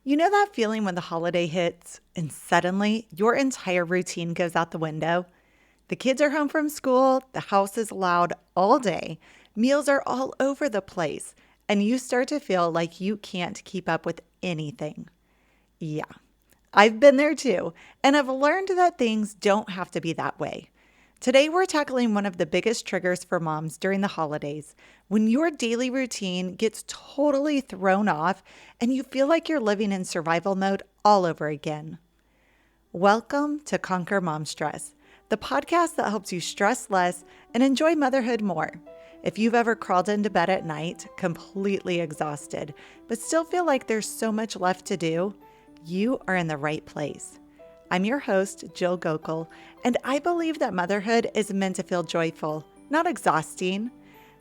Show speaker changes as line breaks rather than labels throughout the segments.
You know that feeling when the holiday hits and suddenly your entire routine goes out the window? The kids are home from school, the house is loud all day, meals are all over the place, and you start to feel like you can't keep up with anything. Yeah, I've been there too, and I've learned that things don't have to be that way. Today, we're tackling one of the biggest triggers for moms during the holidays when your daily routine gets totally thrown off and you feel like you're living in survival mode all over again. Welcome to Conquer Mom Stress, the podcast that helps you stress less and enjoy motherhood more. If you've ever crawled into bed at night, completely exhausted, but still feel like there's so much left to do, you are in the right place. I'm your host, Jill Gockel, and I believe that motherhood is meant to feel joyful, not exhausting.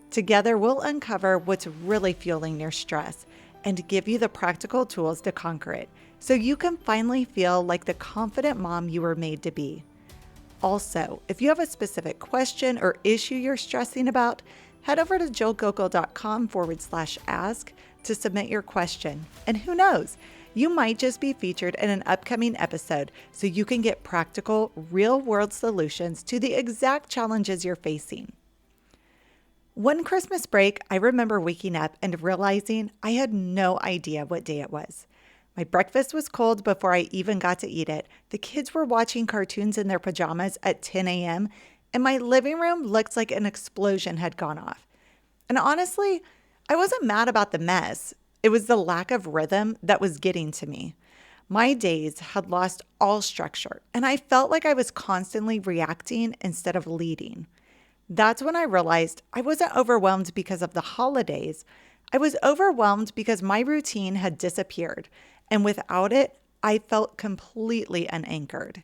Together, we'll uncover what's really fueling your stress and give you the practical tools to conquer it so you can finally feel like the confident mom you were made to be. Also, if you have a specific question or issue you're stressing about, head over to jillgockel.com/ask to submit your question. And who knows, you might just be featured in an upcoming episode so you can get practical, real-world solutions to the exact challenges you're facing. One Christmas break, I remember waking up and realizing I had no idea what day it was. My breakfast was cold before I even got to eat it. The kids were watching cartoons in their pajamas at 10 a.m., and my living room looked like an explosion had gone off. And honestly, I wasn't mad about the mess. It was the lack of rhythm that was getting to me. My days had lost all structure, and I felt like I was constantly reacting instead of leading. That's when I realized I wasn't overwhelmed because of the holidays. I was overwhelmed because my routine had disappeared, and without it, I felt completely unanchored.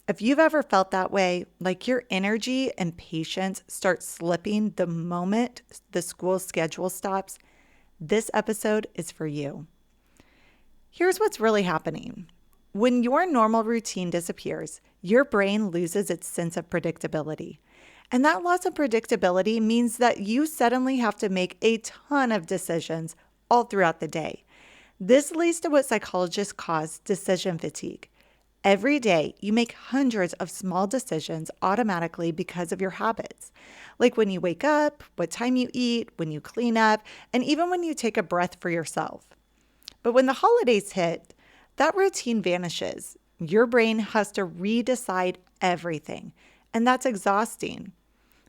If you've ever felt that way, like your energy and patience start slipping the moment the school schedule stops, this episode is for you. Here's what's really happening. When your normal routine disappears, your brain loses its sense of predictability. And that loss of predictability means that you suddenly have to make a ton of decisions all throughout the day. This leads to what psychologists call decision fatigue. Every day, you make hundreds of small decisions automatically because of your habits, like when you wake up, what time you eat, when you clean up, and even when you take a breath for yourself. But when the holidays hit, that routine vanishes. Your brain has to redecide everything, and that's exhausting.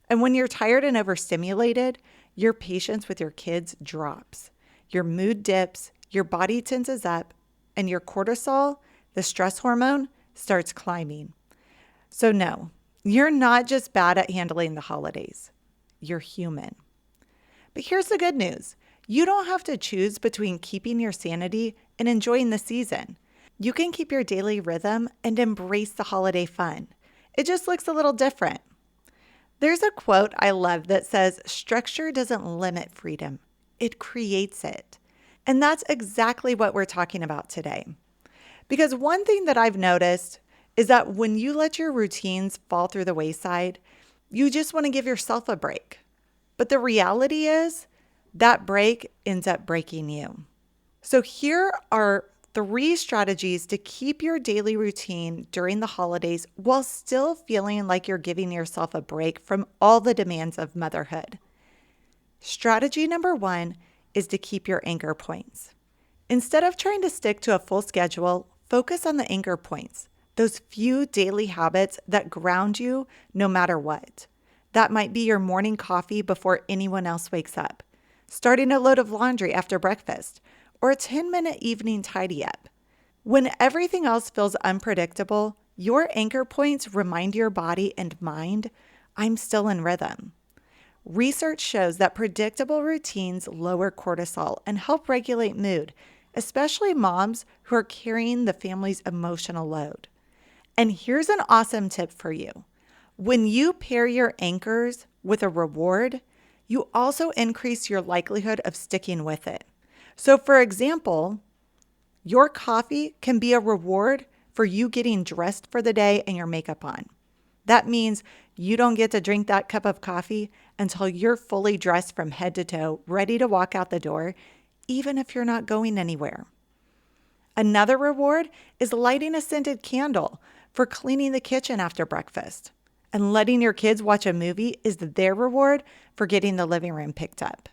And when you're tired and overstimulated, your patience with your kids drops. Your mood dips, your body tenses up, and your cortisol, the stress hormone, starts climbing. So no, you're not just bad at handling the holidays. You're human. But here's the good news. You don't have to choose between keeping your sanity and enjoying the season. You can keep your daily rhythm and embrace the holiday fun. It just looks a little different. There's a quote I love that says, "Structure doesn't limit freedom, it creates it." And that's exactly what we're talking about today. Because one thing that I've noticed is that when you let your routines fall through the wayside, you just want to give yourself a break. But the reality is that break ends up breaking you. So here are 3 strategies to keep your daily routine during the holidays while still feeling like you're giving yourself a break from all the demands of motherhood. Strategy number 1 is to keep your anchor points. Instead of trying to stick to a full schedule, focus on the anchor points, those few daily habits that ground you no matter what. That might be your morning coffee before anyone else wakes up, starting a load of laundry after breakfast, or a 10-minute evening tidy up. When everything else feels unpredictable, your anchor points remind your body and mind, I'm still in rhythm. Research shows that predictable routines lower cortisol and help regulate mood, especially moms who are carrying the family's emotional load. And here's an awesome tip for you. When you pair your anchors with a reward, you also increase your likelihood of sticking with it. So for example, your coffee can be a reward for you getting dressed for the day and your makeup on. That means you don't get to drink that cup of coffee until you're fully dressed from head to toe, ready to walk out the door, even if you're not going anywhere. Another reward is lighting a scented candle for cleaning the kitchen after breakfast. And letting your kids watch a movie is their reward for getting the living room picked up.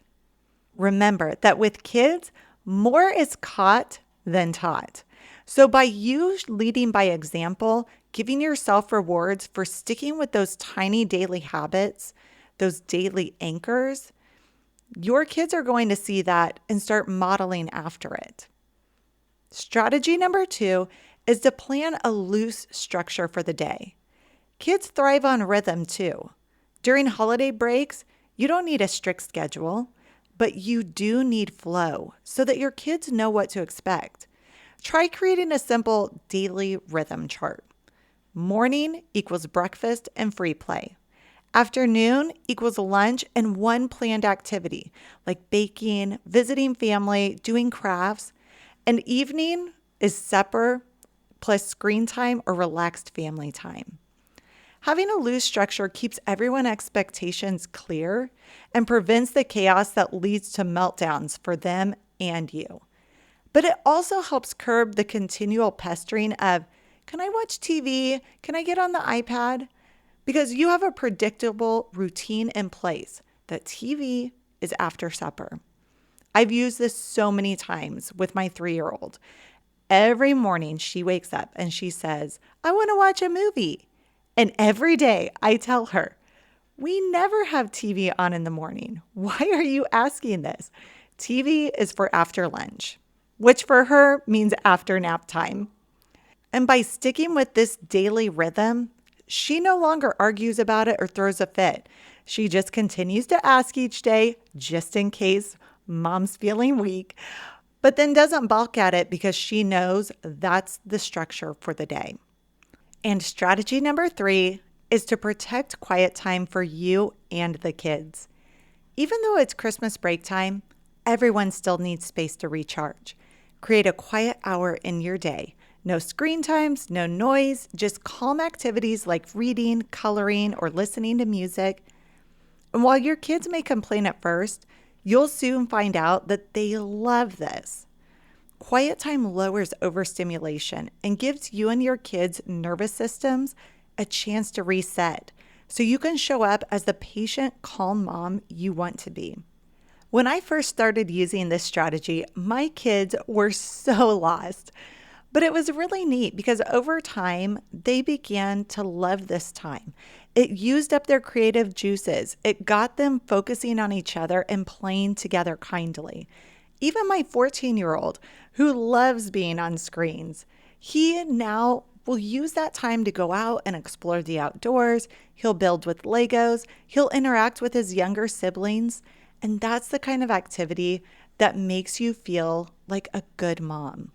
Remember that with kids, more is caught than taught. So by you leading by example, giving yourself rewards for sticking with those tiny daily habits, those daily anchors, your kids are going to see that and start modeling after it. Strategy number 2 is to plan a loose structure for the day. Kids thrive on rhythm too. During holiday breaks, you don't need a strict schedule, but you do need flow so that your kids know what to expect. Try creating a simple daily rhythm chart. Morning equals breakfast and free play. Afternoon equals lunch and one planned activity, like baking, visiting family, doing crafts. And evening is supper plus screen time or relaxed family time. Having a loose structure keeps everyone's expectations clear and prevents the chaos that leads to meltdowns for them and you. But it also helps curb the continual pestering of, can I watch TV? Can I get on the iPad? Because you have a predictable routine in place that TV is after supper. I've used this so many times with my 3-year-old. Every morning she wakes up and she says, I want to watch a movie. And every day I tell her, we never have TV on in the morning. Why are you asking this? TV is for after lunch, which for her means after nap time. And by sticking with this daily rhythm, she no longer argues about it or throws a fit. She just continues to ask each day, just in case mom's feeling weak, but then doesn't balk at it because she knows that's the structure for the day. And strategy number 3 is to protect quiet time for you and the kids. Even though it's Christmas break time, everyone still needs space to recharge. Create a quiet hour in your day. No screen times, no noise, just calm activities like reading, coloring, or listening to music. And while your kids may complain at first, you'll soon find out that they love this. Quiet time lowers overstimulation and gives you and your kids' nervous systems a chance to reset so you can show up as the patient, calm mom you want to be. When I first started using this strategy, my kids were so lost. But it was really neat because over time, they began to love this time. It used up their creative juices. It got them focusing on each other and playing together kindly. Even my 14-year-old, who loves being on screens, he now will use that time to go out and explore the outdoors. He'll build with Legos. He'll interact with his younger siblings. And that's the kind of activity that makes you feel like a good mom.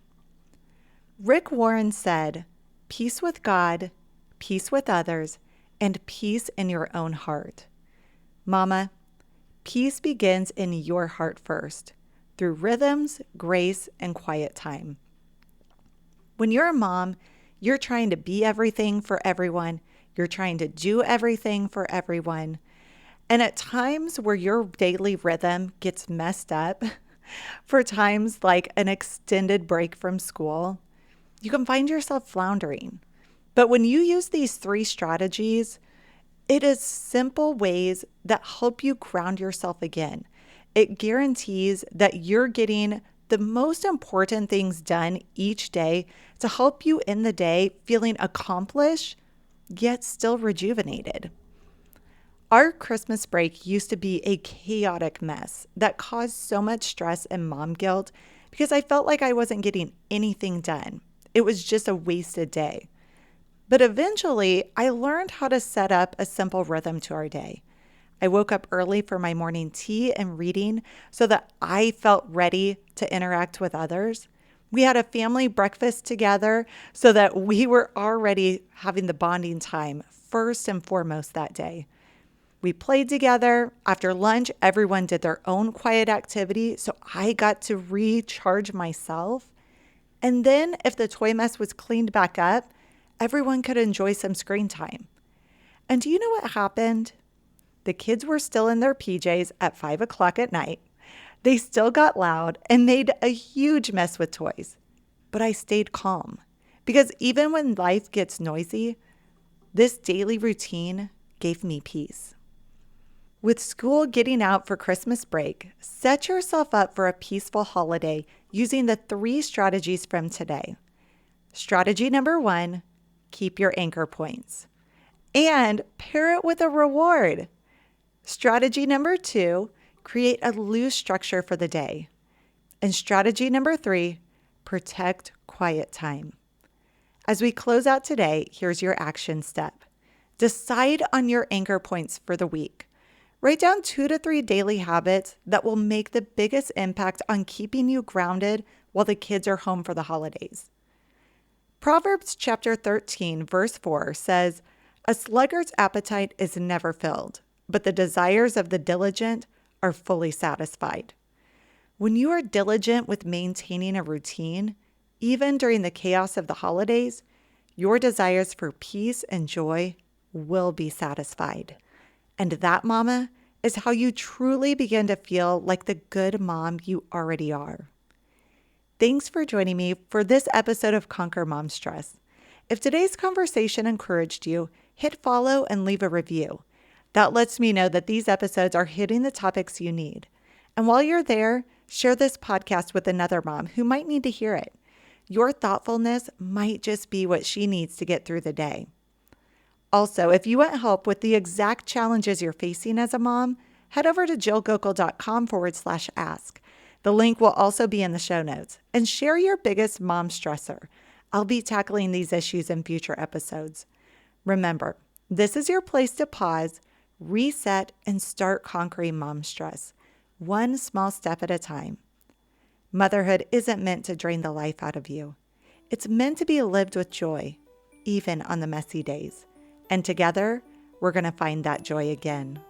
Rick Warren said, peace with God, peace with others, and peace in your own heart. Mama, peace begins in your heart first, through rhythms, grace, and quiet time. When you're a mom, you're trying to be everything for everyone. You're trying to do everything for everyone. And at times where your daily rhythm gets messed up, for times like an extended break from school, you can find yourself floundering. But when you use these 3 strategies, it is simple ways that help you ground yourself again. It guarantees that you're getting the most important things done each day to help you in the day feeling accomplished, yet still rejuvenated. Our Christmas break used to be a chaotic mess that caused so much stress and mom guilt because I felt like I wasn't getting anything done. It was just a wasted day. But eventually, I learned how to set up a simple rhythm to our day. I woke up early for my morning tea and reading so that I felt ready to interact with others. We had a family breakfast together so that we were already having the bonding time first and foremost that day. We played together. After lunch, everyone did their own quiet activity, so I got to recharge myself. And then if the toy mess was cleaned back up, everyone could enjoy some screen time. And do you know what happened? The kids were still in their PJs at 5 o'clock at night. They still got loud and made a huge mess with toys. but I stayed calm. Because even when life gets noisy, this daily routine gave me peace. With school getting out for Christmas break, set yourself up for a peaceful holiday using the 3 strategies from today. Strategy number 1, keep your anchor points. And pair it with a reward. Strategy number 2, create a loose structure for the day. And strategy number 3, protect quiet time. As we close out today, here's your action step. Decide on your anchor points for the week. Write down 2 to 3 daily habits that will make the biggest impact on keeping you grounded while the kids are home for the holidays. Proverbs chapter 13, verse 4 says, "A sluggard's appetite is never filled, but the desires of the diligent are fully satisfied." When you are diligent with maintaining a routine, even during the chaos of the holidays, your desires for peace and joy will be satisfied. And that, mama, is how you truly begin to feel like the good mom you already are. Thanks for joining me for this episode of Conquer Mom Stress. If today's conversation encouraged you, hit follow and leave a review. That lets me know that these episodes are hitting the topics you need. And while you're there, share this podcast with another mom who might need to hear it. Your thoughtfulness might just be what she needs to get through the day. Also, if you want help with the exact challenges you're facing as a mom, head over to jillgockel.com/ask. The link will also be in the show notes. And share your biggest mom stressor. I'll be tackling these issues in future episodes. Remember, this is your place to pause, reset, and start conquering mom stress, one small step at a time. Motherhood isn't meant to drain the life out of you. It's meant to be lived with joy, even on the messy days. And together, we're going to find that joy again.